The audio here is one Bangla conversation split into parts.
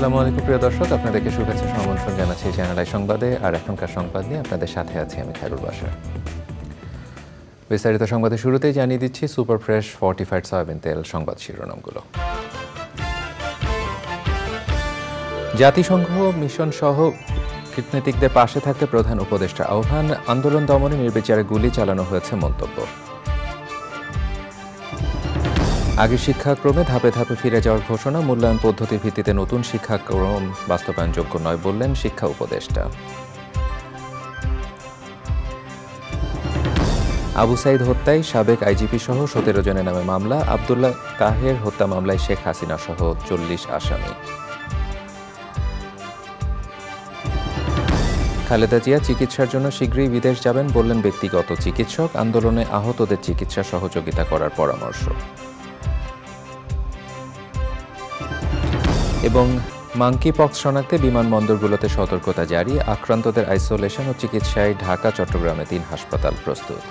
আসসালামু আলাইকুম প্রিয় দর্শক, আপনাদেরকে শুভেচ্ছা আমন্ত্রণ জানাচ্ছি চ্যানেল আই সংবাদে। আর এখনকার সংবাদ নিয়ে আপনাদের সাথে আছি আমি খায়রুল বাশার। বিস্তারিত সংবাদের শুরুতেই জানিয়ে দিচ্ছি সুপার ফ্রেশ ফর্টিফাইড সয়াবিন তেল সংবাদ শিরোনামগুলো। জাতিসংঘ মিশন সহ কূটনীতিকদের পাশে থাকতে প্রধান উপদেষ্টা আহ্বান। আন্দোলন দমনে নির্বিচারে গুলি চালানো হয়েছে মন্তব্য। আগের শিক্ষাক্রমে ধাপে ধাপে ফিরে যাওয়ার ঘোষণা। মূল্যায়ন পদ্ধতির ভিত্তিতে নতুন শিক্ষাক্রম বাস্তবায়নযোগ্য নয় বললেন শিক্ষা উপদেষ্টা। আবু সাইদ হত্যায় সাবেক আইজিপি সহ 17 জনের নামে মামলা। আবদুল্লাহ তাহের হত্যা মামলায় শেখ হাসিনা সহ 40 আসামি। খালেদা জিয়া চিকিৎসার জন্য শীঘ্রই বিদেশ যাবেন বললেন ব্যক্তিগত চিকিৎসক। আন্দোলনে আহতদের চিকিৎসা সহযোগিতা করার পরামর্শ। এবং মাঙ্কি পক্স শনাক্তে বিমানবন্দরগুলোতে সতর্কতা জারি। আক্রান্তদের আইসোলেশন ও চিকিৎসায় ঢাকা, চট্টগ্রামে 3 হাসপাতাল প্রস্তুত।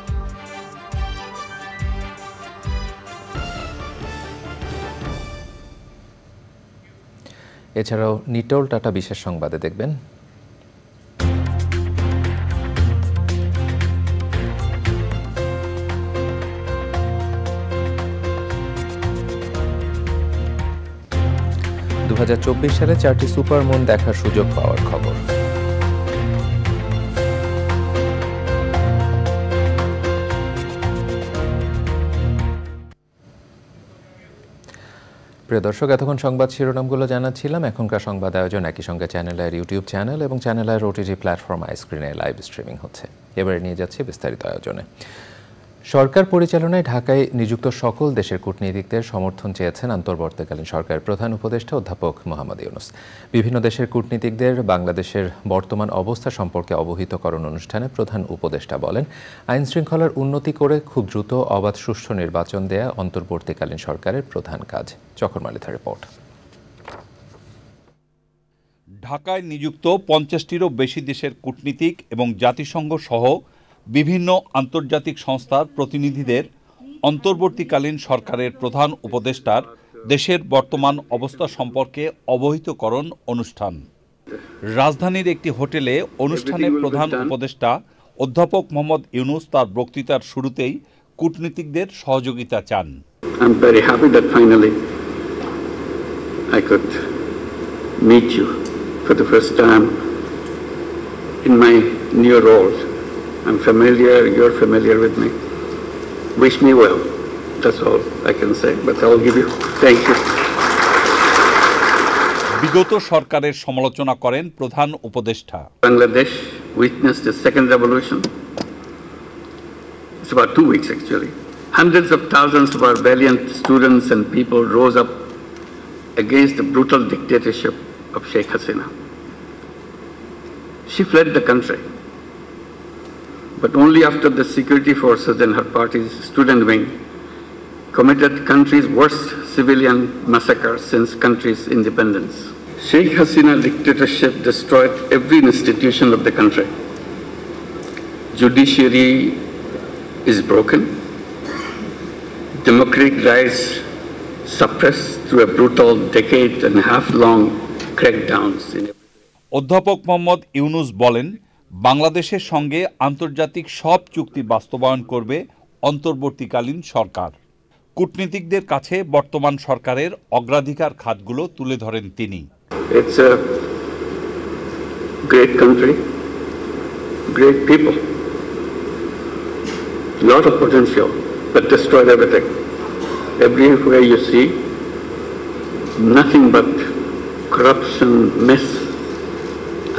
এছাড়াও নিটোল টাটা বিশেষ সংবাদে দেখবেন সালে 4টি সুপারমুন দেখার সুযোগ পাওয়ার খবর। প্রিয় দর্শক, এতক্ষণ সংবাদ শিরোনামগুলো জানাচ্ছিলাম। এখনকার সংবাদ আয়োজন একই সঙ্গে চ্যানেল আইয়ের ইউটিউব চ্যানেল এবং চ্যানেল আইয়ের ওটিজি প্ল্যাটফর্ম আইস্ক্রিনে লাইভ স্ট্রিমিং হচ্ছে। এবারে নিয়ে যাচ্ছি বিস্তারিত আয়োজনে। সরকার পরিচালনায় ঢাকায় নিযুক্ত সকল দেশের কূটনীতিকদের সমর্থন চেয়েছেন অন্তর্বর্তীকালীন সরকারের প্রধান উপদেষ্টা অধ্যাপক মোহাম্মদ ইউনূস। বিভিন্ন দেশের কূটনীতিকদের বাংলাদেশের বর্তমান অবস্থা সম্পর্কে অবহিতকরণ অনুষ্ঠানে প্রধান উপদেষ্টা বলেন, আইন শৃঙ্খলার উন্নতি করে খুব দ্রুত অবাধ সুষ্ঠু নির্বাচন দেয়া অন্তর্বর্তীকালীন সরকারের প্রধান কাজ। চকর মালিথার রিপোর্ট। ঢাকায় নিযুক্ত 50টিরও বেশি দেশের কূটনীতিক এবং জাতিসংঘ সহ বিভিন্ন আন্তর্জাতিক সংস্থার প্রতিনিধিদের অন্তর্বর্তীকালীন সরকারের প্রধান উপদেষ্টার দেশের বর্তমান অবস্থা সম্পর্কে অবহিতকরণ অনুষ্ঠান। রাজধানীর একটি হোটেলে অনুষ্ঠানের প্রধান উপদেষ্টা অধ্যাপক মোহাম্মদ ইউনূস তার বক্তৃতার শুরুতেই কূটনীতিকদের সহযোগিতা চান। I'm very happy that finally I could meet you for the first time in my new role. I'm familiar, you're familiar with me. Wish me well. That's all I can say, but I'll give you. Thank you. বিগত সরকারের সমালোচনা করেন প্রধান উপদেষ্টা। Bangladesh witnessed the second revolution. It's about 2 weeks actually. Hundreds of thousands of our valiant students and people rose up against the brutal dictatorship of Sheikh Hasina. She fled the country, but only after the security forces and her party's student wing committed the country's worst civilian massacre since country's independence. Sheikh Hasina dictatorship destroyed every institution of the country. Judiciary is broken. Democratic rights suppressed through a brutal decade-and-a-half-long crackdowns. অধ্যাপক মোহাম্মদ ইউনূস বলেন, বাংলাদেশের সঙ্গে আন্তর্জাতিক সব চুক্তি বাস্তবায়ন করবে অন্তর্বর্তীকালীন সরকার। কূটনীতিকদের কাছে বর্তমান সরকারের অগ্রাধিকার খাতগুলো তুলে ধরেন তিনি। It's a great country, great people, lot of potential, but destroyed everything. Everywhere you see, nothing but corruption, mess,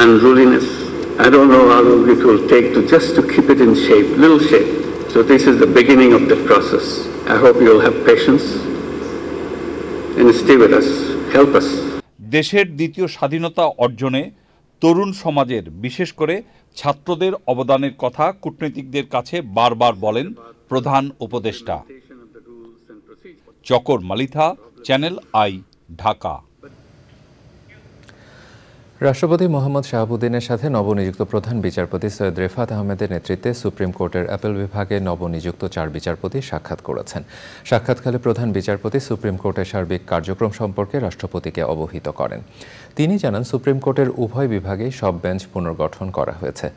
unruliness. I don't know how long it will take to keep it in shape, little shape. So this is the beginning of the process. I hope you'll have patience and stay with us, help us. দেশের দ্বিতীয় স্বাধীনতা অর্জনে তরুণ সমাজের, বিশেষ করে ছাত্রদের অবদানের কথা কূটনীতিকদের কাছে বারবার বলেন প্রধান উপদেষ্টা। চকর মালিথা, চ্যানেল আই, ঢাকা। রাষ্ট্রপতি মোহাম্মদ শাহাবুদ্দিনের সাথে নবনিযুক্ত প্রধান বিচারপতি সৈয়দ রেফাত আহমেদের নেতৃত্বে সুপ্রিম কোর্টের অ্যাপেল বিভাগে নবনিযুক্ত 4 বিচারপতি সাক্ষাৎ করেছেন। সাক্ষাৎকালে প্রধান বিচারপতি সুপ্রিম কোর্টের সার্বিক কার্যক্রম সম্পর্কে রাষ্ট্রপতিকে অবহিত করেন। তিনি জানান, সুপ্রিম কোর্টের উভয় বিভাগেই সব বেঞ্চ পুনর্গঠন করা হয়েছে।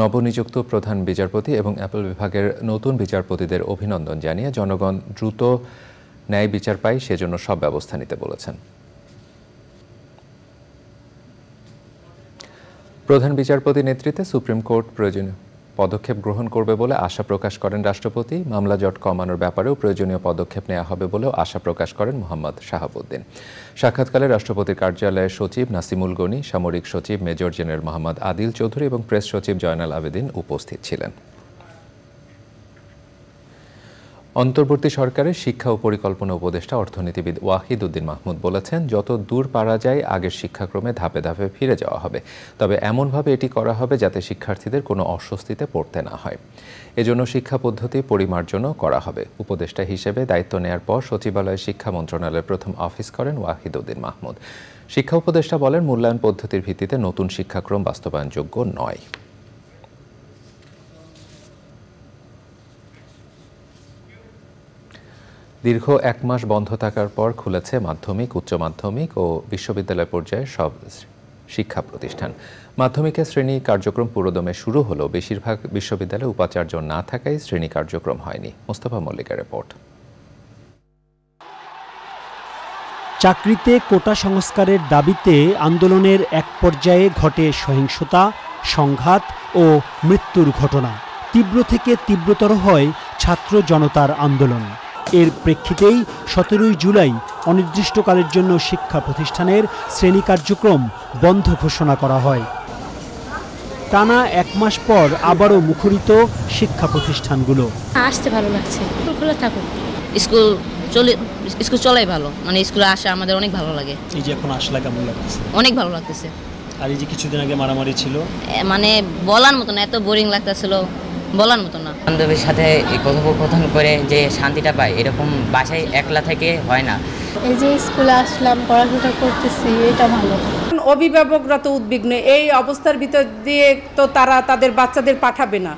নবনিযুক্ত প্রধান বিচারপতি এবং অ্যাপেল বিভাগের নতুন বিচারপতিদের অভিনন্দন জানিয়ে জনগণ দ্রুত ন্যায় বিচার পায় সেজন্য সব ব্যবস্থা নিতে বলেছেন। প্রধান বিচারপতি নেতৃত্বে সুপ্রিম কোর্ট প্রয়োজনীয় পদক্ষেপ গ্রহণ করবে বলে আশা প্রকাশ করেন রাষ্ট্রপতি। মামলা জট কমানোর ব্যাপারেও প্রয়োজনীয় পদক্ষেপ নেওয়া হবে বলেও আশা প্রকাশ করেন মোহাম্মদ শাহাবুদ্দিন। সাক্ষাৎকালে রাষ্ট্রপতির কার্যালয়ের সচিব নাসিমুল গনি, সামরিক সচিব মেজর জেনারেল মোহাম্মদ আদিল চৌধুরী এবং প্রেস সচিব জয়নাল আবেদিন উপস্থিত ছিলেন। অন্তর্বর্তী সরকারের শিক্ষা ও পরিকল্পনা উপদেষ্টা অর্থনীতিবিদ ওয়াহিদ উদ্দিন মাহমুদ বলেছেন, যত দূর পারা যায় আগের শিক্ষাক্রমে ধাপে ধাপে ফিরে যাওয়া হবে, তবে এমনভাবে এটি করা হবে যাতে শিক্ষার্থীদের কোনো অস্বস্তিতে পড়তে না হয়। এজন্য শিক্ষা পদ্ধতি পরিমার্জনও করা হবে। উপদেষ্টা হিসেবে দায়িত্ব নেয়ার পর সচিবালয়ে শিক্ষা মন্ত্রণালয়ের প্রথম অফিস করেন ওয়াহিদ উদ্দিন মাহমুদ। শিক্ষা উপদেষ্টা বলেন, মূল্যায়ন পদ্ধতির ভিত্তিতে নতুন শিক্ষাক্রম বাস্তবায়নযোগ্য নয়। দীর্ঘ 1 মাস বন্ধ থাকার পর খুলেছে মাধ্যমিক, উচ্চ মাধ্যমিক ও বিশ্ববিদ্যালয় পর্যায়ের সব শিক্ষা প্রতিষ্ঠান। মাধ্যমিকের শ্রেণী কার্যক্রম পুরোদমে শুরু হলেও বেশিরভাগ বিশ্ববিদ্যালয়ে উপাচার্য না থাকায় শ্রেণী কার্যক্রম হয়নি। মোস্তফা মল্লিকের রিপোর্ট। চাকরিতে কোটা সংস্কারের দাবিতে আন্দোলনের এক পর্যায়ে ঘটে সহিংসতা, সংঘাত ও মৃত্যুর ঘটনা। তীব্র থেকে তীব্রতর হয় ছাত্র জনতার আন্দোলন। এর প্রেক্ষিতেই 17 জুলাই অনির্দিষ্টকালের জন্য শিক্ষা প্রতিষ্ঠানের শ্রেণী কার্যক্রম বন্ধ ঘোষণা করা হয়। টানা 1 মাস পর আবারও মুখরিত শিক্ষা প্রতিষ্ঠানগুলো। আসতে ভালো লাগছে, খোলা থাকুক। স্কুল চলাই ভালো, মানে স্কুলে আসা আমাদের অনেক ভালো লাগে। এই যে এখন আসলে কেমন লাগছে? অনেক ভালো লাগতেছে। আর এই যে কিছুদিন আগে মারামারি ছিল, মানে বলার মতো না, এত বোরিং লাগতেছিল, বলার মতো না। বান্ধবীর সাথে কথোপকথন করে যে শান্তিটা পাই, এরকম বাসায় একলা থেকে হয় না। এই যে স্কুলে আসলাম, পড়াশোনা করতেছি, এটা ভালো। অভিভাবকরা তো উদ্বিগ্ন, এই অবস্থার ভিতর দিয়ে তো তারা তাদের বাচ্চাদের পাঠাবে না।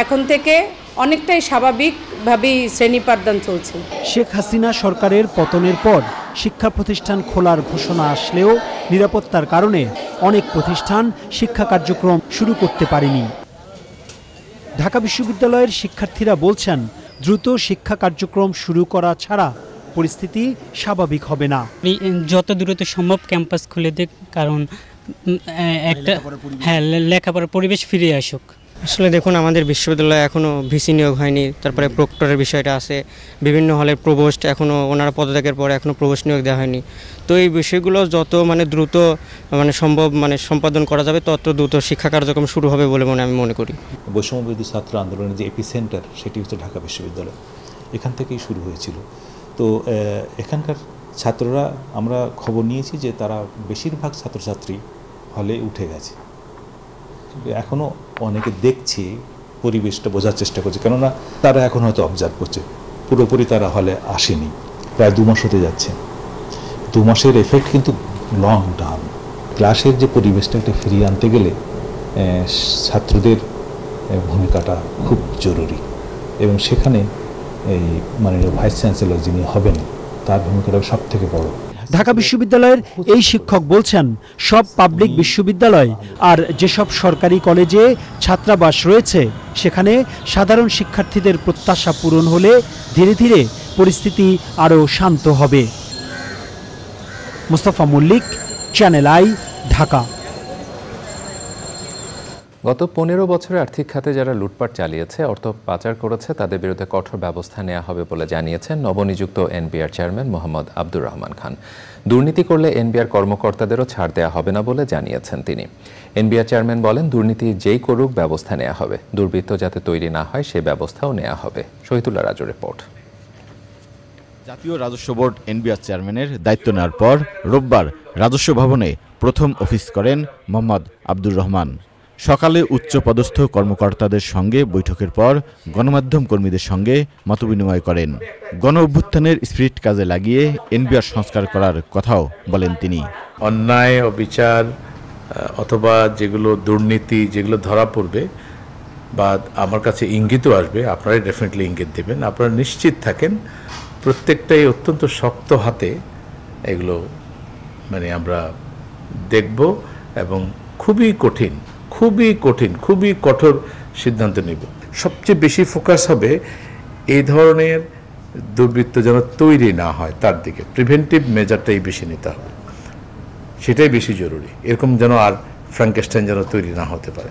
এখন থেকে অনেকটাই স্বাভাবিকভাবেই শ্রেণী পাঠদান চলছে। শেখ হাসিনা সরকারের পতনের পর শিক্ষা প্রতিষ্ঠান খোলার ঘোষণা আসলেও নিরাপত্তার কারণে অনেক প্রতিষ্ঠান শিক্ষা কার্যক্রম শুরু করতে পারেনি। ঢাকা বিশ্ববিদ্যালয়ের শিক্ষার্থীরা বলছেন, দ্রুত শিক্ষা কার্যক্রম শুরু করা ছাড়া পরিস্থিতি স্বাভাবিক হবে না। যত দ্রুত সম্ভব ক্যাম্পাস খুলে দিক, কারণ একটা লেখাপড়ার পরিবেশ ফিরে আসুক। আসলে দেখুন, আমাদের বিশ্ববিদ্যালয়ে এখনও ভিসি নিয়োগ হয়নি, তারপরে প্রক্টরের বিষয়টা আছে, বিভিন্ন হলের প্রভোস্ট এখনও ওনারা পদত্যাগের পরে এখনও প্রভোস্ট নিয়োগ দেওয়া হয়নি। তো এই বিষয়গুলো যত দ্রুত সম্ভব সম্পাদন করা যাবে, তত দ্রুত শিক্ষা কার্যক্রম শুরু হবে বলে আমি মনে করি। বৈষম্যবিরোধী ছাত্র আন্দোলনের যে এপিসেন্টার, সেটি হচ্ছে ঢাকা বিশ্ববিদ্যালয়। এখান থেকেই শুরু হয়েছিল। তো এখানকার ছাত্ররা, আমরা খবর নিয়েছি যে তারা বেশিরভাগ ছাত্রছাত্রী হলে উঠে গেছে। এখনও অনেকে দেখছে, পরিবেশটা বোঝার চেষ্টা করছে, কেননা তারা এখন হয়তো অবজার্ভ করছে, পুরোপুরি তারা হলে আসেনি। প্রায় 2 মাস হতে যাচ্ছে। 2 মাসের এফেক্ট কিন্তু লং টার্ম। ক্লাসের যে পরিবেশটা, এটা ফিরিয়ে আনতে গেলে ছাত্রদের ভূমিকাটা খুব জরুরি, এবং সেখানে এই মাননীয় ভাইস চ্যান্সেলর যিনি হবেন, তার ভূমিকাটা সব থেকে বড়। ঢাকা বিশ্ববিদ্যালয়ের এই শিক্ষক বলছেন, সব পাবলিক বিশ্ববিদ্যালয় আর যেসব সরকারি কলেজে ছাত্রাবাস রয়েছে, সেখানে সাধারণ শিক্ষার্থীদের প্রত্যাশা পূরণ হলে ধীরে ধীরে পরিস্থিতি আরও শান্ত হবে। Mostafa Mallik, channel I, Dhaka. গত 15 বছরে আর্থিক খাতে যারা লুটপাট চালিয়েছে, অর্থ পাচার করেছে, তাদের বিরুদ্ধে কঠোর ব্যবস্থা নেওয়া হবে বলে জানিয়েছেন নবনিযুক্ত এনবিআর চেয়ারম্যান মোহাম্মদ আব্দুর রহমান খান। দুর্নীতি করলে এনবিআর কর্মকর্তাদেরও ছাড় দেওয়া হবে না বলে জানিয়েছেন তিনি। এনবিআর চেয়ারম্যান বলেন, দুর্নীতি যেই করুক ব্যবস্থা নেওয়া হবে, দুর্বৃত্ত যাতে তৈরি না হয় সে ব্যবস্থাও নেওয়া হবে। শহীদুল্লাহ রাজুর রিপোর্ট। জাতীয় রাজস্ব বোর্ড এনবিআর চেয়ারম্যানের দায়িত্ব নেওয়ার পর রোববার রাজস্ব ভবনে প্রথম অফিস করেন মোহাম্মদ আব্দুর রহমান। সকালে উচ্চপদস্থ কর্মকর্তাদের সঙ্গে বৈঠকের পর গণমাধ্যম কর্মীদের সঙ্গে মতবিনিময় করেন। গণ অভ্যুত্থানের স্পিরিট কাজে লাগিয়ে এনবিআর সংস্কার করার কথাও বলেন তিনি। অন্যায় ও বিচার অথবা যেগুলো দুর্নীতি যেগুলো ধরা পড়বে বা আমার কাছে ইঙ্গিতও আসবে, আপনারাই ডেফিনেটলি ইঙ্গিত দেবেন। আপনারা নিশ্চিত থাকেন প্রত্যেকটাই অত্যন্ত শক্ত হাতে এগুলো মানে আমরা দেখব এবং খুবই কঠিন খুবই কঠোর সিদ্ধান্ত নেব। সবচেয়ে বেশি ফোকাস হবে এই ধরনের দুর্বৃত্ত যেন তৈরি না হয় তার দিকে, প্রিভেন্টিভ মেজারটাই বেশি নিতে হবে, সেটাই বেশি জরুরি। এরকম যেন আর ফ্র্যাঙ্কেস্টাইন যেন তৈরি না হতে পারে।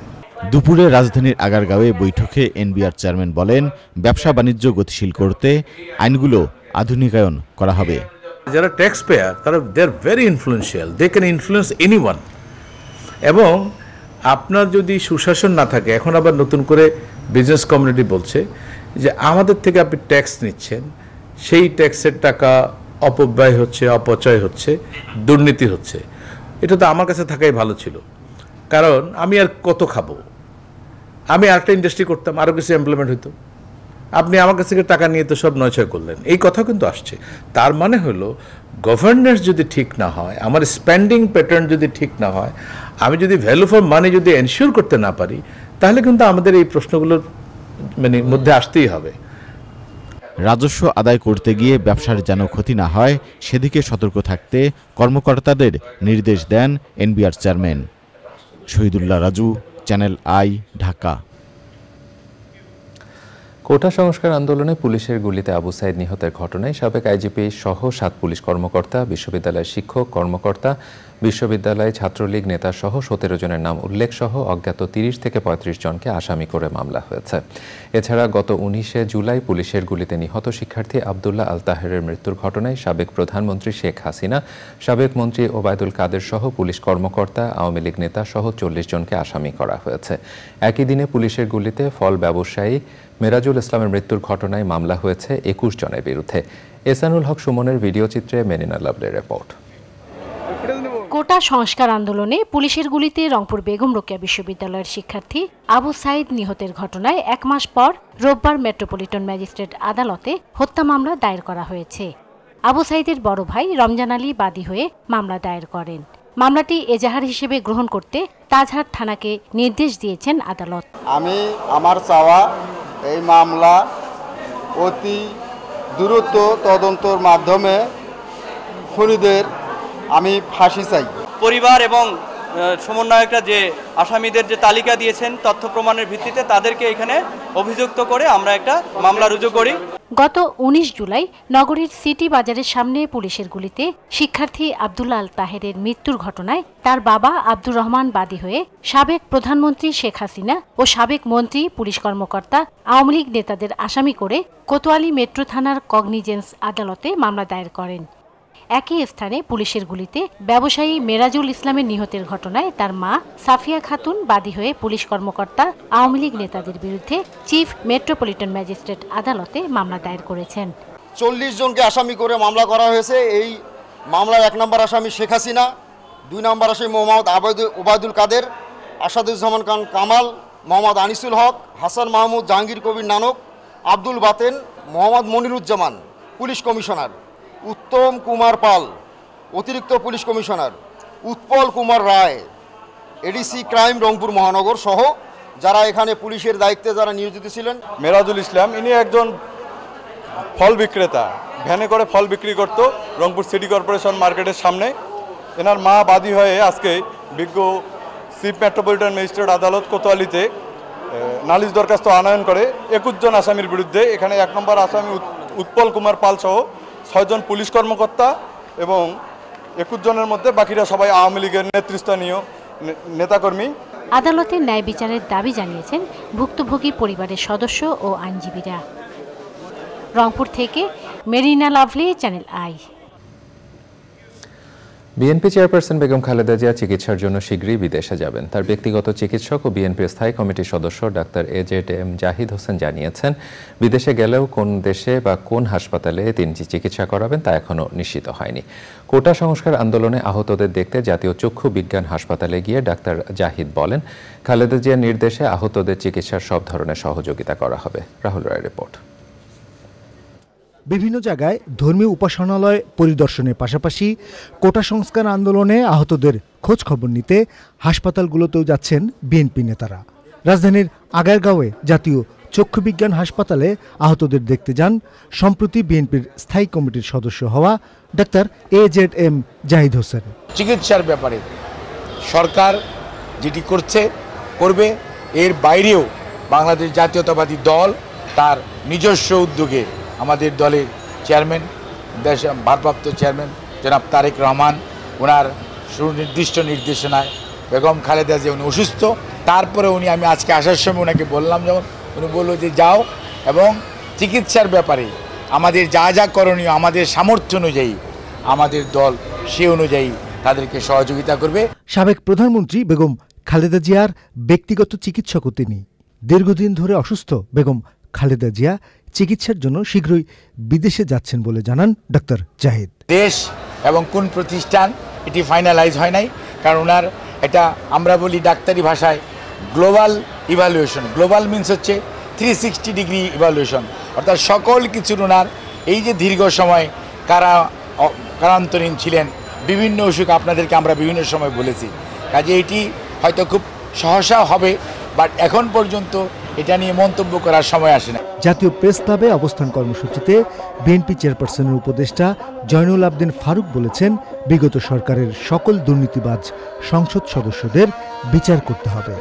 দুপুরে রাজধানীর আগারগাঁওয়ে বৈঠকে এনবিআর চেয়ারম্যান বলেন, ব্যবসা বাণিজ্য গতিশীল করতে আইনগুলো আধুনিকায়ন করা হবে। যারা ট্যাক্স পেয়ার তারা they are very influential, they can influence anyone. এবং আপনার যদি সুশাসন না থাকে, এখন আবার নতুন করে বিজনেস কমিউনিটি বলছে যে আমাদের থেকে আপনি ট্যাক্স নিচ্ছেন, সেই ট্যাক্সের টাকা অপব্যয় হচ্ছে, অপচয় হচ্ছে, দুর্নীতি হচ্ছে। এটা তো আমার কাছে থাকাই ভালো ছিল, কারণ আমি আর কত খাবো, আমি আরেকটা ইন্ডাস্ট্রি করতাম, আরও কিছু এমপ্লয়মেন্ট হইতো। আপনি আমার কাছ থেকে টাকা নিয়ে তো সব নয়ছয় করলেন, এই কথা কিন্তু আসছে। তার মানে হলো গভর্নেন্স যদি ঠিক না হয়, আমার স্পেন্ডিং প্যাটার্ন যদি ঠিক না হয়, আমি যদি ভ্যালু ফর মানি যদি এনশিওর করতে না পারি, তাহলে কিন্তু আমাদের এই প্রশ্নগুলোর মানে মধ্যে আসতেই হবে। রাজস্ব আদায় করতে গিয়ে ব্যবসার যেন ক্ষতি না হয় সেদিকে সতর্ক থাকতে কর্মকর্তাদের নির্দেশ দেন NBR chairman. Shahidullah Raju, Channel I, Dhaka. কোটা সংস্কার আন্দোলনে পুলিশের গুলিতে আবু সাইদ নিহতের ঘটনায় সাবেক আইজিপি সহ 7 পুলিশ কর্মকর্তা, বিশ্ববিদ্যালয়ের শিক্ষক কর্মকর্তা, বিশ্ববিদ্যালয় ছাত্রলীগ নেতা সহ 17 জনের নাম উল্লেখ সহ অজ্ঞাত 30 থেকে 35 জনকে আসামি করে মামলা হয়েছে। এছাড়া গত 19 জুলাই পুলিশের গুলিতে নিহত শিক্ষার্থী আবদুল্লাহ আল তাহেরের মৃত্যুর ঘটনায় সাবেক প্রধানমন্ত্রী শেখ হাসিনা, সাবেক মন্ত্রী ওবায়দুল কাদের সহ পুলিশ কর্মকর্তা, আওয়ামী লীগ নেতা সহ 40 জনকে আসামি করা হয়েছে। একই দিনে পুলিশের গুলিতে ফল ব্যবসায়ী মেরাজুল ইসলামের মৃত্যুর ঘটনায় মামলা হয়েছে 21 জনের বিরুদ্ধে। এহসানুল হক সুমনের ভিডিও চিত্রে মেরিনা লাভলের রিপোর্ট। কোটা সংস্কার আন্দোলনে পুলিশের গুলিতে রংপুর বেগম রোকেয়া বিশ্ববিদ্যালয়ের শিক্ষার্থী আবু সাইদ নিহতের ঘটনায় 1 মাস পর রোববার মেট্রোপলিটন ম্যাজিস্ট্রেট আদালতে হত্যা মামলা দায়ের করা হয়েছে। আবু সাইদের বড় ভাই রমজান আলী বাদী হয়ে মামলা দায়ের করেন। মামলাটি এজাহার হিসেবে গ্রহণ করতে তাজহাট থানাকে নির্দেশ দিয়েছেন আদালত। আমি আমার চাওয়া এই মামলা অতি দ্রুত তদন্তর মাধ্যমে খুনিদের আমি ফাঁসি চাই। পরিবার এবং সমন্বয়করা যে আসামিদের যে তালিকা দিয়েছেন তথ্য প্রমাণের ভিত্তিতে তাদেরকে এখানে অভিযুক্ত করে আমরা একটা মামলা রুজু করি। গত 19 জুলাই নগরীর সিটি বাজারের সামনে পুলিশের গুলিতে শিক্ষার্থী আবদুল্লাহ আল তাহেরের মৃত্যুর ঘটনায় তার বাবা আব্দুর রহমান বাদী হয়ে সাবেক প্রধানমন্ত্রী শেখ হাসিনা ও সাবেক মন্ত্রী, পুলিশ কর্মকর্তা, আওয়ামী লীগ নেতাদের আসামি করে কোতোয়ালি মেট্রো থানার কগনিজেন্স আদালতে মামলা দায়ের করেন। একই স্থানে পুলিশের গুলিতে ব্যবসায়ী মেরাজুল ইসলামের নিহতের ঘটনায় তার মা সাফিয়া খাতুন বাদী হয়ে পুলিশ কর্মকর্তা, আওয়ামী লীগ নেতাদের বিরুদ্ধে চিফ মেট্রোপলিটন ম্যাজিস্ট্রেট আদালতে মামলা দায়ের করেছেন। 40 জনকে আসামি করে মামলা করা হয়েছে। এই মামলার 1 নম্বর আসামি শেখ হাসিনা, 2 নম্বর আসামি মোহাম্মদ ওবায়দুল কাদের, আসাদুজ্জামান খান কামাল, মোহাম্মদ আনিসুল হক, হাসান মাহমুদ, জাহাঙ্গীর কবির নানক, আব্দুল বাতেন, মোহাম্মদ মনিরুজ্জামান পুলিশ কমিশনার, উত্তম কুমার পাল অতিরিক্ত পুলিশ কমিশনার, উৎপল কুমার রায় এডিসি ক্রাইম রংপুর মহানগর সহ যারা এখানে পুলিশের দায়িত্বে যারা নিয়োজিত ছিলেন। মেরাজুল ইসলাম ইনি একজন ফল বিক্রেতা, ভ্যানে করে ফল বিক্রি করত রংপুর সিটি কর্পোরেশন মার্কেটের সামনে। এনার মা বাদী হয়ে আজকে বিজ্ঞ চিফ মেট্রোপলিটন ম্যাজিস্ট্রেট আদালত কোতোয়ালিতে নালিশ দরখাস্ত আনয়ন করে 21 জন আসামির বিরুদ্ধে। এখানে 1 নম্বর আসামি উৎপল কুমার পাল সহ 6 জন পুলিশ কর্মকর্তা এবং 21 জনের মধ্যে বাকিরা সবাই আওয়ামী লীগের নেতৃস্থানীয় নেতাকর্মী। আদালতে ন্যায় বিচারের দাবি জানিয়েছেন ভুক্তভোগী পরিবারের সদস্য ও আইনজীবীরা। রংপুর থেকে Marina lovely, channel I. BNP chairperson Begum Khaleda Zia চিকিৎসার জন্য শীঘ্রই বিদেশে যাবেন। তার ব্যক্তিগত চিকিৎসক ও বিএনপির স্থায়ী কমিটির সদস্য ডাক্তার AZM জাহিদ হোসেন জানিয়েছেন, বিদেশে গেলেও কোন দেশে বা কোন হাসপাতালে তিনি চিকিৎসা করাবেন তা এখনও নিশ্চিত হয়নি। কোটা সংস্কার আন্দোলনে আহতদের দেখতে জাতীয় চক্ষু বিজ্ঞান হাসপাতালে গিয়ে ডাক্তার জাহিদ বলেন, খালেদা জিয়ার নির্দেশে আহতদের চিকিৎসার সব ধরনের সহযোগিতা করা হবে। রাহুল রায়ের রিপোর্ট। বিভিন্ন জায়গায় ধর্মীয় উপাসনালয় পরিদর্শনের পাশাপাশি কোটা সংস্কার আন্দোলনে আহতদের খোঁজ খবর নিতে হাসপাতালগুলোতেও যাচ্ছেন বিএনপি নেতারা। রাজধানীর আগারগাঁওয়ে জাতীয় চক্ষু বিজ্ঞান হাসপাতালে আহতদের দেখতে যান সম্প্রতি বিএনপির স্থায়ী কমিটির সদস্য হওয়া ডাক্তার AZM জাহিদ হোসেন। চিকিৎসার ব্যাপারে সরকার যেটি করবে, এর বাইরেও বাংলাদেশ জাতীয়তাবাদী দল তার নিজস্ব উদ্যোগে আমাদের দলের চেয়ারম্যান, ভারপ্রাপ্ত চেয়ারম্যান জনাব তারেক রহমান, ওনার সুনির্দিষ্ট নির্দেশনায় বেগম খালেদা জিয়া উনি অসুস্থ, তারপরে আমি আজকে আসার সময় ওনাকে বললাম, যখন উনি বলল যে যাও এবং চিকিৎসার ব্যাপারে আমাদের যা যা করণীয় আমাদের সামর্থ্য অনুযায়ী আমাদের দল সে অনুযায়ী তাদেরকে সহযোগিতা করবে। সাবেক প্রধানমন্ত্রী বেগম খালেদা জিয়ার ব্যক্তিগত চিকিৎসকও তিনি। দীর্ঘদিন ধরে অসুস্থ বেগম খালেদা জিয়া চিকিৎসার জন্য শীঘ্রই বিদেশে যাচ্ছেন বলে জানান ডাক্তার জাহিদ। দেশ এবং কোন প্রতিষ্ঠান এটি ফাইনালাইজ হয় নাই, কারণ ওনার এটা আমরা বলি ডাক্তারি ভাষায় গ্লোবাল ইভ্যালুয়েশন। গ্লোবাল মিনস হচ্ছে 360 ডিগ্রি ইভ্যালুয়েশন, অর্থাৎ সকল কিছুর ওনার এই যে দীর্ঘ সময় কারান্তরীণ ছিলেন, বিভিন্ন অসুখ আপনাদেরকে আমরা বিভিন্ন সময় বলেছি, কাজে এটি হয়তো খুব সহসা হবে, বাট এখন পর্যন্ত এটা নিয়ে মন্তব্য করার সময় আসে না। জাতীয় প্রেস ক্লাবে অবস্থান কর্মসূচিতে বিএনপি চেয়ারপারসনের উপদেষ্টা জয়নুল আবদিন ফারুক বলেছেন, বিগত সরকারের সকল দুর্নীতিবাজ সংসদ সদস্যদের বিচার করতে হবে।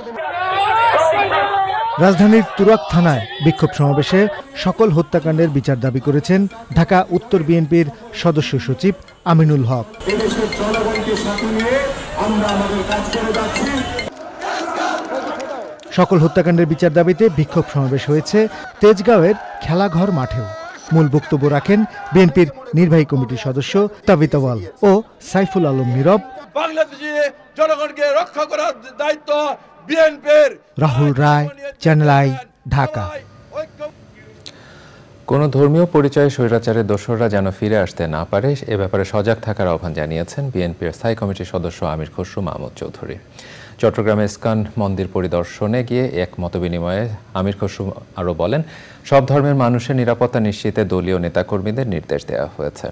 রাজধানীর তুরাগ থানায় বিক্ষোভ সমাবেশে সকল হত্যাকাণ্ডের বিচার দাবি করেছেন ঢাকা উত্তর বিএনপির সদস্য সচিব আমিনুল হক। সকল হত্যাকাণ্ডের বিচার দাবিতে বিক্ষোভ সমাবেশ হয়েছে তেজগাঁওয়ের খেলাঘর মাঠেও। মূল বক্তব্য রাখেন বিএনপির নির্বাহী কমিটির সদস্য তাবিত আওয়াল ও সাইফুল আলম নীরব। বাংলাদেশে জনগণকে রক্ষা করার দায়িত্ব বিএনপির। রাহুল রায়, চ্যানেল আই, ঢাকা। কোনো ধর্মীয় পরিচয়ে স্বৈরাচারের দোসররা যেন ফিরে আসতে না পারে এ ব্যাপারে সজাগ থাকার আহ্বান জানিয়েছেন বিএনপির স্থায়ী কমিটির সদস্য আমির খসরু মাহমুদ চৌধুরী। চট্টগ্রামে ইস্কন মন্দির পরিদর্শনে গিয়ে এক মতবিনিময়ে আমির খসরু আরও বলেন, সব ধর্মের মানুষের নিরাপত্তা নিশ্চিতে দলীয় নেতাকর্মীদের নির্দেশ দেওয়া হয়েছে।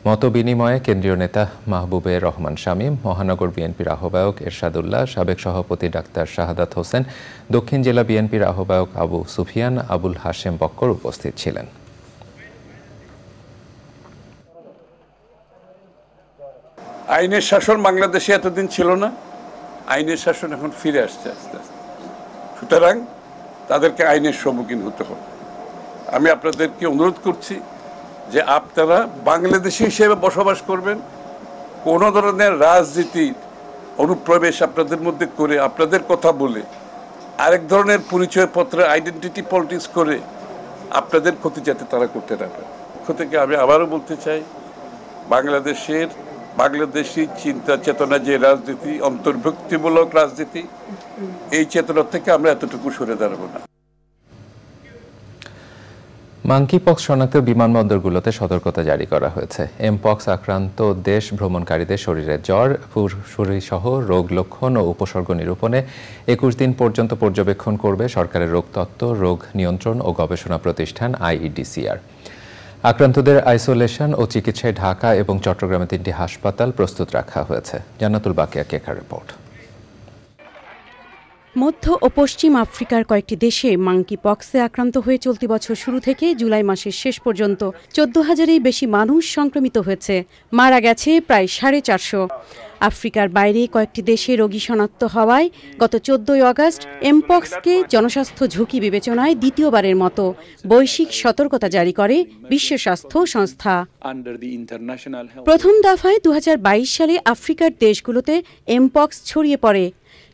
মতবিনিময়ে কেন্দ্রীয় নেতা মাহবুবের রহমান শামীম, মহানগর বিএনপির আহ্বায়ক এরশাদুল্লাহ, সাবেক সভাপতি ডাক্তার শাহাদাত হোসেন, দক্ষিণ জেলা বিএনপির আহ্বায়ক আবু সুফিয়ান, আবুল হাশেম বক্কর উপস্থিত ছিলেন। আইনের শাসন বাংলাদেশে এতদিন ছিল না, আইনের শাসন এখন ফিরে আসছে আস্তে আস্তে, সুতরাং তাদেরকে আইনের সম্মুখীন হতে হবে। আমি আপনাদেরকে অনুরোধ করছি যে আপনারা বাংলাদেশি হিসেবে বসবাস করবেন, কোনো ধরনের রাজনীতির অনুপ্রবেশ আপনাদের মধ্যে করে আপনাদের কথা বলে আরেক ধরনের পরিচয়পত্রে আইডেন্টিটি পলিটিক্স করে আপনাদের ক্ষতি যাতে তারা করতে না পারে। পক্ষ থেকে আমি আবারও বলতে চাই, বাংলাদেশি চিন্তা চেতনা যে রাজনীতি, অন্তর্ভুক্তিমূলক রাজনীতি, এই চেতনা থেকে আমরা এতটুকু সরে দাঁড়াবো না। মাঙ্কিপক্স শনাক্ত বিমানবন্দরগুলোতে সতর্কতা জারি করা হয়েছে। এমপক্স আক্রান্ত দেশ ভ্রমণকারীদের শরীরে জ্বর, ফুসফুস সহ রোগ লক্ষণ ও উপসর্গ নিরূপণে 21 দিন পর্যন্ত পর্যবেক্ষণ করবে সরকারের রোগতত্ত্ব, রোগ নিয়ন্ত্রণ ও গবেষণা প্রতিষ্ঠান IEDCR। আক্রান্তদের আইসোলেশন ও চিকিৎসায় ঢাকা এবং চট্টগ্রামে 3টি হাসপাতাল প্রস্তুত রাখা হয়েছে। জান্নাতুল বাকিয়া কেকার রিপোর্ট। মধ্য ও পশ্চিম আফ্রিকার কয়েকটি দেশে মাঙ্কি পক্সে আক্রান্ত হয়ে চলতি বছর শুরু থেকে জুলাই মাসের শেষ পর্যন্ত 14,000-এর বেশি মানুষ সংক্রমিত হয়েছে, মারা গেছে প্রায় 450। আফ্রিকার বাইরে কয়েকটি দেশে রোগী শনাক্ত হওয়ায় গত 14 আগস্ট এমপক্সকে জনস্বাস্থ্য ঝুঁকি বিবেচনায় দ্বিতীয়বারের মতো বৈশ্বিক সতর্কতা জারি করে বিশ্ব স্বাস্থ্য সংস্থা। প্রথম দফায় 2022 সালে আফ্রিকার দেশগুলোতে এমপক্স ছড়িয়ে পড়ে।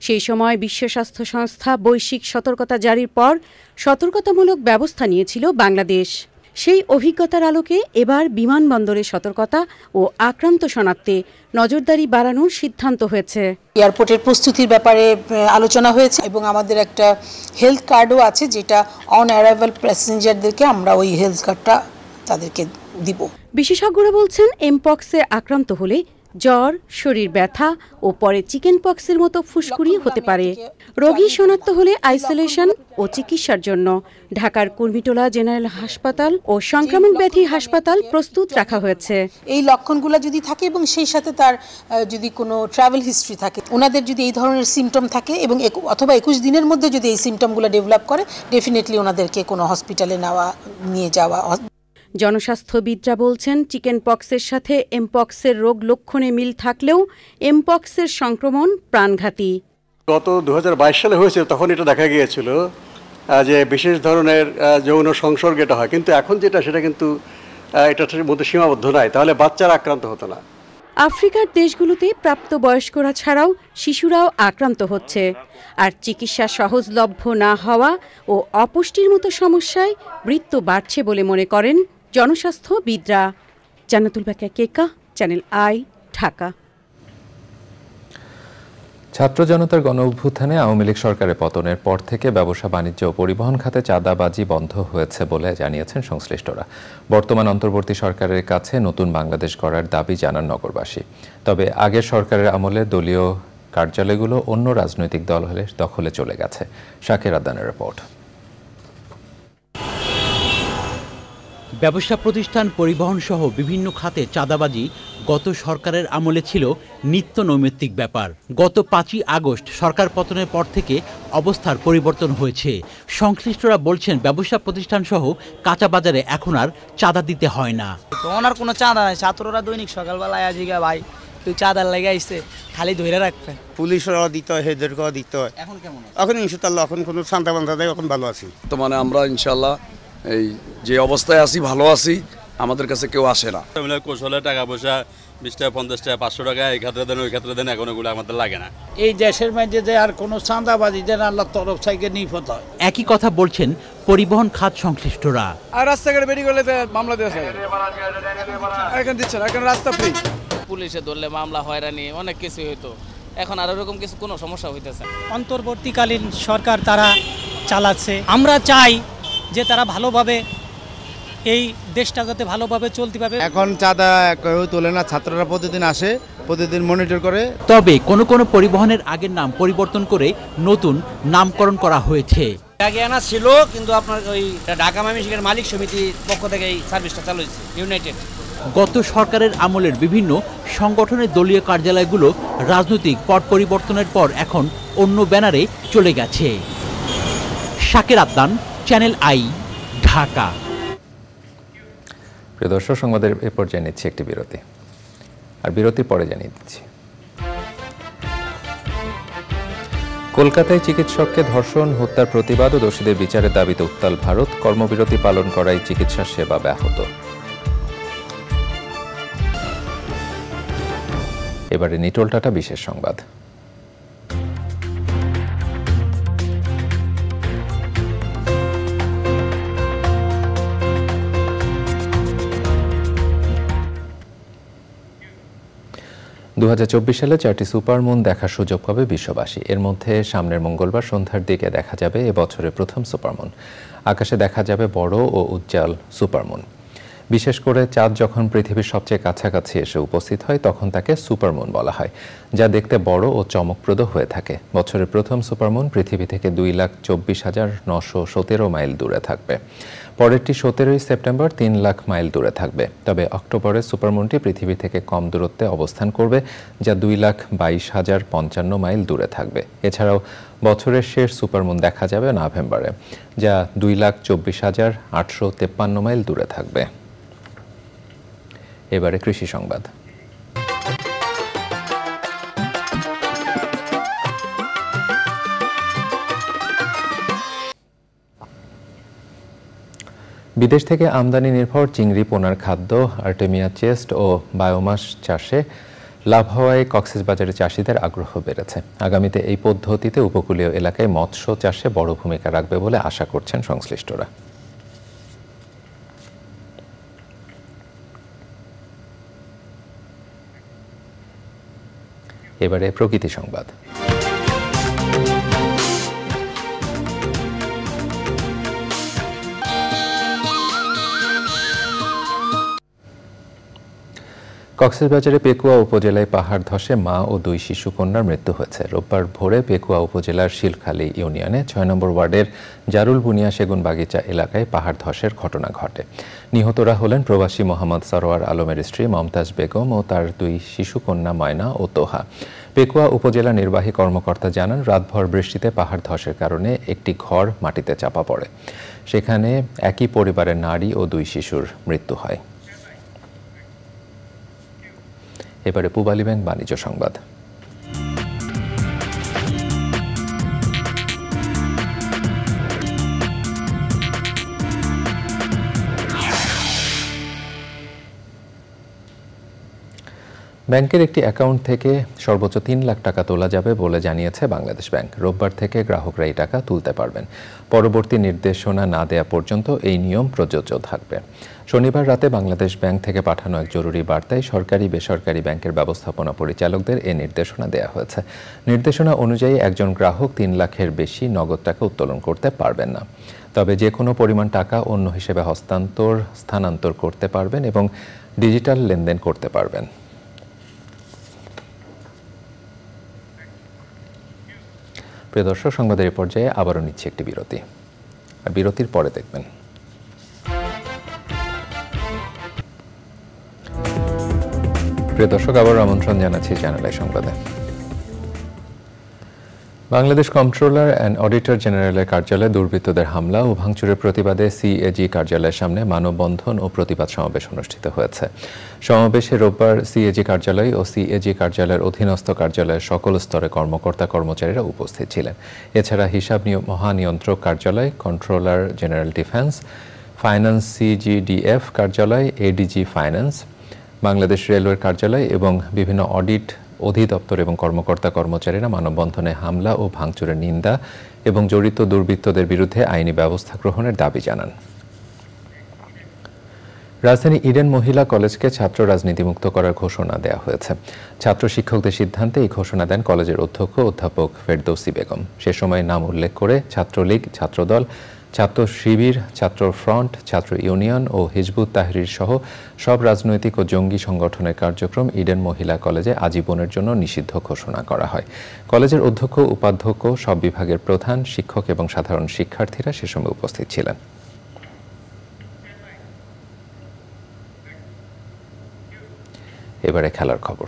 সেই সময় বিশ্ব স্বাস্থ্য সংস্থা বৈশ্বিক সতর্কতা জারির পর সতর্কতামূলক ব্যবস্থা নিয়েছিল বাংলাদেশ। সেই অভিজ্ঞতার আলোকে এবার বিমানবন্দরে সতর্কতা ও আক্রান্ত শনাক্তে নজরদারি বাড়ানোর সিদ্ধান্ত হয়েছে। এয়ারপোর্টের প্রস্তুতির ব্যাপারে আলোচনা হয়েছে এবং আমাদের একটা হেলথ কার্ডও আছে, যেটা অন অ্যারাইভাল প্যাসেঞ্জারদেরকে আমরা ওই হেলথ কার্ডটা তাদেরকে দিব। বিশেষজ্ঞরা বলছেন, এমপক্সে আক্রান্ত হলে জ্বর, শরীর ব্যথা ও পরে চিকেন পক্সের মতো ফুসকুড়ি হতে পারে। রোগী শনাক্ত হলে আইসোলেশন ও চিকিৎসার জন্য ঢাকার কুর্মিটোলা জেনারেল হাসপাতাল ও সংক্রমণ ব্যাধি হাসপাতাল প্রস্তুত রাখা হয়েছে। এই লক্ষণগুলো যদি থাকে এবং সেই সাথে তার যদি কোনো ট্রাভেল হিস্ট্রি থাকে, ওনাদের যদি এই ধরনের সিমটম থাকে এবং অথবা 21 দিনের মধ্যে যদি এই সিমটমগুলো ডেভেলপ করে, ডেফিনেটলি ওনাদেরকে কোনো হসপিটালে নিয়ে যাওয়া। জনস্বাস্থ্যবিদরা বলছেন চিকেন পক্সের সাথে এমপক্সের রোগ লক্ষণে মিল থাকলেও এমপক্সের সংক্রমণ প্রাণঘাতী। গত 2022 সালে হয়েছে, তখন এটা দেখা গিয়েছিল যে বিশেষ ধরনের যৌন সংসর্গ এটা হয়, কিন্তু এখন যেটা সেটা কিন্তু এটার মধ্যে সীমাবদ্ধ নয়, তাহলে বাচ্চারা আক্রান্ত হতো না। আফ্রিকার দেশগুলোতে প্রাপ্তবয়স্করা ছাড়াও শিশুরাও আক্রান্ত হচ্ছে, আর চিকিৎসা সহজলভ্য না হওয়া ও অপুষ্টির মতো সমস্যায় মৃত্যু বাড়ছে বলে মনে করেন জনস্বাস্থ্যবিদরা। জান্নাতুল বাকিয়া কেকা, চ্যানেল আই, ঢাকা। ছাত্র জনতার গণ অভ্যুত্থানে আওয়ামী লীগ সরকারের পতনের পর থেকে ব্যবসা বাণিজ্য ও পরিবহন খাতে চাঁদাবাজি বন্ধ হয়েছে বলে জানিয়েছেন সংশ্লিষ্টরা। বর্তমান অন্তর্বর্তী সরকারের কাছে নতুন বাংলাদেশ গড়ার দাবি জানান নগরবাসী। তবে আগের সরকারের আমলে দলীয় কার্যালয়গুলো অন্য রাজনৈতিক দখলে চলে গেছে। শাকির আদানের রিপোর্ট। ব্যবসা প্রতিষ্ঠান, পরিবহন সহ বিভিন্ন খাতে চাঁদাবাজি গত সরকারের আমলে ছিল নিত্য নৈমিত্তিক ব্যাপার। গত 5ই আগস্ট সরকার পতনের পর থেকে অবস্থার পরিবর্তন হয়েছে। সংশ্লিষ্টরা বলছেন ব্যবসা প্রতিষ্ঠান সহ কাঁচা বাজারে এখন আর চাঁদা দিতে হয় না। ওনার কোনো চাঁদা নাই, ছাত্ররা দৈনিক সকালবেলায় আজিগা ভাই তুই চাঁদার লেগে আইসে খালি ধরে রাখবেন। পুলিশরাও দিতে হয়, হেদেরকেও দিতে হয়। এখন কেমন? এখন ইনশাআল্লাহ এখন কোনো চাঁদা বান্ধা দেয়, এখন ভালো আছি। তো মানে আমরা ইনশাআল্লাহ এই যে অবস্থায় আছি ভালো আছি, আমাদের কাছে কেউ আসে না। কৌশলে টাকা পয়সা 20 টাকা 50 টাকা 500 টাকা এই ক্ষেত্রে দেন ওই ক্ষেত্রে দেন, এখন ওগুলো আমাদের লাগে না। এই দেশের মধ্যে যে আর কোনো চাঁদাবাজি যেন আল্লাহর তরফ থেকে নিপত হয়। একই কথা বলছেন পরিবহন খাত সংশ্লিষ্টরা। আর রাস্তাঘাটে বেরিয়ে গেলে মামলা দেওয়া হয়, এখন দিচ্ছে না, এখন রাস্তা ফ্রি। পুলিশে ধরলে মামলা হয়রানি অনেক কিছু হইতো, এখন আর এরকম কিছু কোনো সমস্যা হইতেছে। অন্তর্বর্তীকালীন সরকার তারা চালাচ্ছে, আমরা চাই যে তারা ভালোভাবে এই দেশটা যাতে ভালোভাবে চলতে পারে। এখন চাঁদা কেউ তোলে না, ছাত্ররা প্রতিদিন আসে, প্রতিদিন মনিটর করে। তবে কোনো কোনো পরিবহনের আগের নাম পরিবর্তন করে নতুন নামকরণ করা হয়েছে। আগে আনা ছিল, কিন্তু আপনার ওই ঢাকা ময়মনসিংহের মালিক সমিতির পক্ষ থেকে এই সার্ভিসটা চালু হয়েছে, ইউনাইটেড। গত সরকারের আমলের বিভিন্ন সংগঠনের দলীয় কার্যালয়গুলো রাজনৈতিক পট পরিবর্তনের পর এখন অন্য ব্যানারে চলে গেছে। Shakir Adnan, channel I, Dhaka. প্রিয় দর্শক, সংবাদের এ পর্যায়ে নিচ্ছি একটি বিরতি, আর বিরতির পরে জানিয়ে দিচ্ছি কলকাতায় চিকিৎসককে ধর্ষণ, হত্যার প্রতিবাদ ও দোষীদের বিচারের দাবিতে উত্তাল ভারত। কর্মবিরতি পালন করায় চিকিৎসা সেবা ব্যাহত। এবারে নিটোলটাটা বিশেষ সংবাদ। সালে 4টি সুপারমুন দেখার সুযোগ পাবে বিশ্ববাসী। এর মধ্যে সামনের মঙ্গলবার সন্ধ্যার দিকে দেখা যাবে এবছরের প্রথম সুপারমুন। আকাশে দেখা যাবে বড় ও উজ্জ্বল সুপারমুন। বিশেষ করে চাঁদ যখন পৃথিবীর সবচেয়ে কাছাকাছি এসে উপস্থিত হয় তখন তাকে সুপারমুন বলা হয়, যা দেখতে বড় ও চমকপ্রদ হয়ে থাকে। বছরের প্রথম সুপারমুন পৃথিবী থেকে 2,24,917 মাইল দূরে থাকবে। পরেরটি 17 সেপ্টেম্বর 3 লাখ মাইল দূরে থাকবে। তবে অক্টোবরের সুপারমুনটি পৃথিবী থেকে কম দূরত্বে অবস্থান করবে, যা 2,22,055 মাইল দূরে থাকবে। এছাড়াও বছরের শেষ সুপারমুন দেখা যাবে নভেম্বরে, যা 2,24,853 মাইল দূরে থাকবে। এবারে কৃষি সংবাদ। বিদেশ থেকে আমদানি নির্ভর চিংড়ি পোনার খাদ্য আর্টেমিয়া চেস্ট ও বায়োমাস চাষে লাভ হওয়ায় কক্সবাজারের চাষিদের আগ্রহ বেড়েছে। আগামীতে এই পদ্ধতিতে উপকূলীয় এলাকায় মৎস্য চাষে বড় ভূমিকা রাখবে বলে আশা করছেন সংশ্লিষ্টরা। এবারে প্রকৃতি সংবাদ। কক্সবাজারে পেকুয়া উপজেলায় পাহাড় ধসে মা ও 2 শিশু কন্যার মৃত্যু হয়েছে। রোববার ভোরে পেকুয়া উপজেলার শিলখালী ইউনিয়নে 6 নম্বর ওয়ার্ডের জারুল বুনিয়া সেগুন বাগিচা এলাকায় পাহাড় ধসের ঘটনা ঘটে। নিহতরা হলেন প্রবাসী মোহাম্মদ সরোয়ার আলমের স্ত্রী মমতাজ বেগম ও তার 2 শিশু কন্যা ময়না ও তোহা। পেকুয়া উপজেলা নির্বাহী কর্মকর্তা জানান, রাতভর বৃষ্টিতে পাহাড় ধসের কারণে একটি ঘর মাটিতে চাপা পড়ে। সেখানে একই পরিবারের নারী ও 2 শিশুর মৃত্যু হয়। এবারে পূবালী ব্যাংক বাণিজ্য সংবাদ। ব্যাংকের একটি অ্যাকাউন্ট থেকে সর্বোচ্চ 3 লাখ টাকা তোলা যাবে বলে জানিয়েছে বাংলাদেশ ব্যাংক। রোববার থেকে গ্রাহকরা এই টাকা তুলতে পারবেন। পরবর্তী নির্দেশনা না দেওয়া পর্যন্ত এই নিয়ম প্রযোজ্য থাকবে। শনিবার রাতে বাংলাদেশ ব্যাংক থেকে পাঠানো এক জরুরি বার্তায় সরকারি বেসরকারি ব্যাংকের ব্যবস্থাপনা পরিচালকদের এই নির্দেশনা দেওয়া হয়েছে। নির্দেশনা অনুযায়ী একজন গ্রাহক 3 লাখের বেশি নগদ টাকা উত্তোলন করতে পারবেন না। তবে যে কোনো পরিমাণ টাকা অন্য হিসেবে স্থানান্তর করতে পারবেন এবং ডিজিটাল লেনদেন করতে পারবেন। প্রিয় দর্শক, সংবাদের এই পর্যায়ে আবারও নিচ্ছে একটি বিরতি। আর বিরতির পরে দেখবেন প্রিয় দর্শক, আবারও আমন্ত্রণ জানাচ্ছি চ্যানেল আই সংবাদে। বাংলাদেশ কন্ট্রোলার অ্যান্ড অডিটর জেনারেলের কার্যালয়ে দুর্বৃত্তদের হামলা ও ভাঙচুরের প্রতিবাদে সিএজি কার্যালয়ের সামনে মানববন্ধন ও প্রতিবাদ সমাবেশ অনুষ্ঠিত হয়েছে। সমাবেশে রোববার সিএজি কার্যালয় ও সিএজি কার্যালয়ের অধীনস্থ কার্যালয়ের সকল স্তরে কর্মকর্তা কর্মচারীরা উপস্থিত ছিলেন। এছাড়া হিসাব মহানিয়ন্ত্রক কার্যালয়, controller general defence, finance CGDF কার্যালয়, এডিজি ফাইন্যান্স, বাংলাদেশ রেলওয়ের কার্যালয় এবং বিভিন্ন অডিট অধিদপ্তর এবং কর্মকর্তা কর্মচারীরা মানববন্ধনে হামলা ও ভাঙচুরের নিন্দা এবং জড়িত দুর্বৃত্তদের বিরুদ্ধে আইনি ব্যবস্থা গ্রহণের দাবি জানান। রাজধানী ইডেন মহিলা কলেজকে ছাত্র রাজনীতিমুক্ত করার ঘোষণা দেওয়া হয়েছে। ছাত্র শিক্ষকদের সিদ্ধান্তে এই ঘোষণা দেন কলেজের অধ্যক্ষ অধ্যাপক ফেরদৌসী বেগম। সে সময় নাম উল্লেখ করে ছাত্রলীগ, ছাত্রদল, ছাত্র শিবির, ছাত্র ফ্রন্ট, ছাত্র ইউনিয়ন ও হিজবুত তাহরির সহ সব রাজনৈতিক ও জঙ্গি সংগঠনের কার্যক্রম ইডেন মহিলা কলেজে আজীবনের জন্য নিষিদ্ধ ঘোষণা করা হয়। কলেজের অধ্যক্ষ, উপাধ্যক্ষ, সব বিভাগের প্রধান, শিক্ষক এবং সাধারণ শিক্ষার্থীরা সে সময় উপস্থিত ছিলেন। এবারে খেলার খবর।